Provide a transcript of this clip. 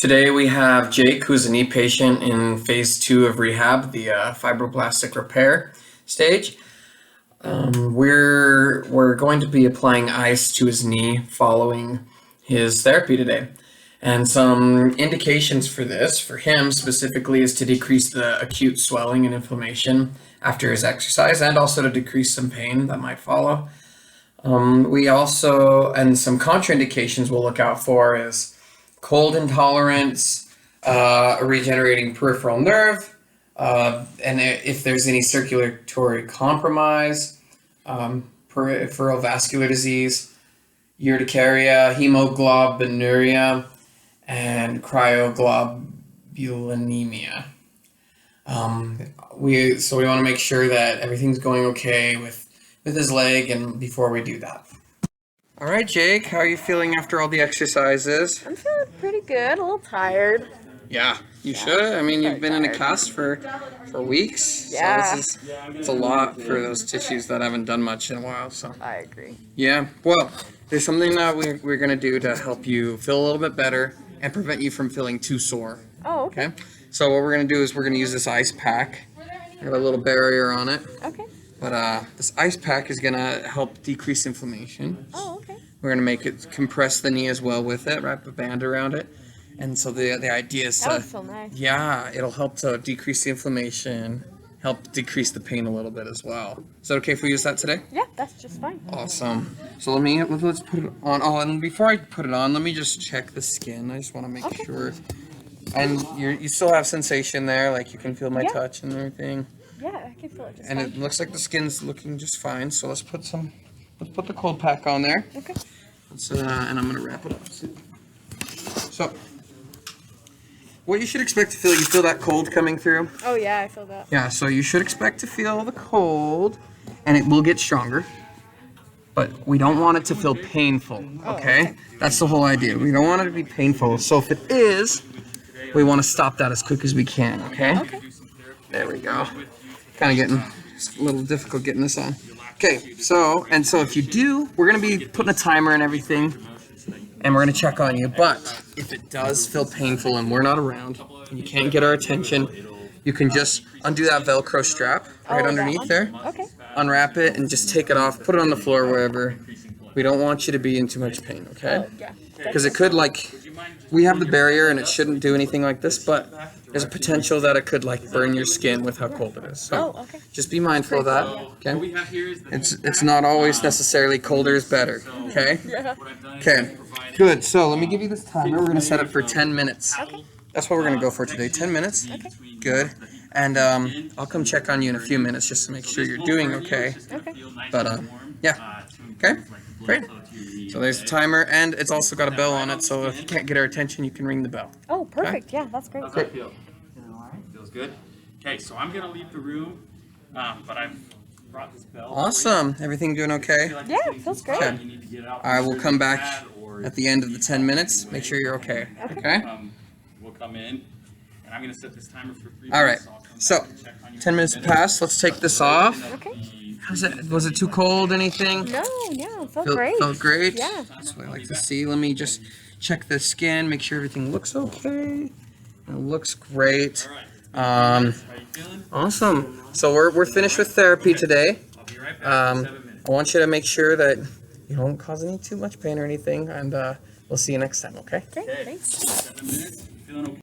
Today we have Jake, who's a knee patient in phase 2 of rehab, the fibroblastic repair stage. We're going to be applying ice to his knee following his therapy today. And some indications for this, for him specifically, is to decrease the acute swelling and inflammation after his exercise, and also to decrease some pain that might follow. We also, and some contraindications we'll look out for is cold intolerance, a regenerating peripheral nerve, and if there's any circulatory compromise, peripheral vascular disease, urticaria, hemoglobinuria, and cryoglobulinemia. We want to make sure that everything's going okay with his leg, and before we do that. All right, Jake, how are you feeling after all the exercises? I'm feeling pretty good, a little tired. Yeah, you should. I mean, you've been in a cast for weeks. Yeah. So it's a lot for those tissues that haven't done much in a while. So I agree. yeah, well, there's something that we're going to do to help you feel a little bit better and prevent you from feeling too sore. Oh, okay. Okay? So what we're going to do is we're going to use this ice pack. I have a little barrier on it. Okay. But this ice pack is going to help decrease inflammation. Oh, okay. We're going to make it compress the knee as well with it, wrap a band around it. And so the idea is That would feel nice. yeah, it'll help to decrease the inflammation, help decrease the pain a little bit as well. Is that okay if we use that today? Yeah, that's just fine. Awesome. So let's put it on. Oh, and before I put it on, let me just check the skin. I just want to make sure. And you still have sensation there, like you can feel my touch and everything. Yeah, I can feel it just And fine. it looks like the skin's looking just fine. So let's put the cold pack on there. Okay. And I'm gonna wrap it up. So, what you should expect to feel, you feel that cold coming through? Oh, yeah, I feel that. Yeah, so you should expect to feel the cold, and it will get stronger. But we don't want it to feel painful, okay? That's the whole idea. We don't want it to be painful. So if it is, we want to stop that as quick as we can, okay? Okay. There we go. Kind of getting it's a little difficult getting this on. Okay, so if you do, we're going to be putting a timer and everything, and we're going to check on you. But if it does feel painful and we're not around, and you can't get our attention, you can just undo that Velcro strap right underneath there. Okay. Unwrap it and just take it off, put it on the floor wherever. We don't want you to be in too much pain, okay? Yeah. Because it could, we have the barrier and it shouldn't do anything like this, but there's a potential that it could burn your skin with how cold it is. So okay. just be mindful of that, okay? It's not always necessarily colder is better, okay? Yeah. Okay, good. So let me give you this timer. We're gonna set it for 10 minutes. Okay. That's what we're gonna go for today. 10 minutes. Okay. Good. And I'll come check on you in a few minutes just to make sure you're doing okay. Okay. But yeah. Okay. Great. So there's the timer, and it's also got a bell on it. So if you can't get our attention, you can ring the bell. Oh, perfect. Yeah, that's great. How's that feel? Feels good? Okay, so I'm going to leave the room, but I've brought this bell. Awesome. Everything doing okay? Yeah, it feels great. Okay. I will come back at the end of the 10 minutes. Make sure you're okay. Okay? We'll come in, and I'm going to set this timer for 3 minutes. All right. So I'll So come back and check on you. 10 minutes passed. Let's take this off. Okay. How's it? Was it too cold? Anything? No, yeah, it felt great. Felt great? Yeah. That's what I like to see. Let me just check the skin, make sure everything looks okay. It looks great. How you feeling? Awesome. So we're finished with therapy today. I'll be right back in 7 minutes. I want you to make sure that you don't cause any too much pain or anything, and we'll see you next time, okay? Great, thanks. 7 minutes. You feeling okay?